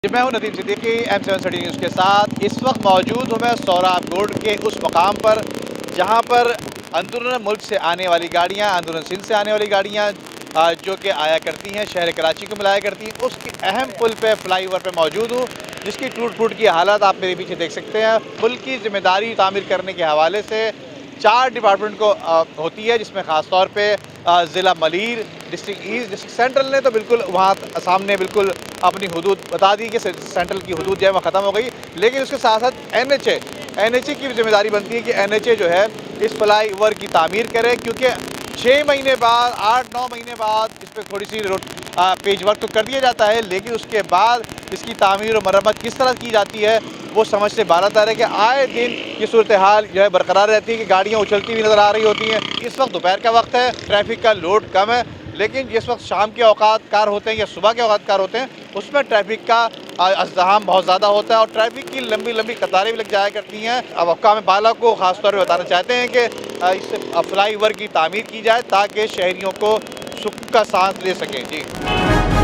जी, मैं हूं Nadeem Siddiqui M7 city news के साथ। इस वक्त मौजूद हूं मैं सोहराब रोड के उस मकाम पर जहां पर अंदरूनी मुल्क से आने वाली गाड़ियां, अंदरूनी सिंध से आने वाली गाड़ियां जो कि आया करती हैं, शहर कराची को मिलाया करती हैं, उसकी अहम पुल पे, फ्लाईओवर पे मौजूद हूँ, जिसकी टूट फूट की हालत आप मेरे पीछे देख सकते हैं। पुल की जिम्मेदारी तामीर करने के हवाले से 4 डिपार्टमेंट को होती है, जिसमें ख़ास तौर पे ज़िला Malir, district east, district central ने तो बिल्कुल वहाँ सामने बिल्कुल अपनी हदूद बता दी कि सेंट्रल की हदूद जो है वो ख़त्म हो गई। लेकिन उसके साथ साथ एनएचए की भी जिम्मेदारी बनती है कि एनएचए जो है इस फ्लाई ओवर की तामीर करे, क्योंकि 6 महीने बाद, 8-9 महीने बाद इस पर थोड़ी सी पेज वर्क तो कर दिया जाता है, लेकिन उसके बाद इसकी तामीर और मरम्मत किस तरह की जाती है वो समझ से बाहर है कि आए दिन ये सूरत हाल जो है बरकरार रहती है कि गाड़ियाँ उछलती हुई नज़र आ रही होती हैं। इस वक्त दोपहर का वक्त है, ट्रैफिक का लोड कम है, लेकिन जिस वक्त शाम के औकात कार होते हैं या सुबह के औकात कार होते हैं, उसमें ट्रैफिक का अज़्दहाम बहुत ज़्यादा होता है और ट्रैफिक की लंबी लंबी कतारें भी लग जाया करती हैं। अब हुक्काम बाला को ख़ास तौर पर बताना चाहते हैं कि इस फ्लाई ओवर की तामीर की जाए ताकि शहरियों को सुकून का सांस ले सकें। जी।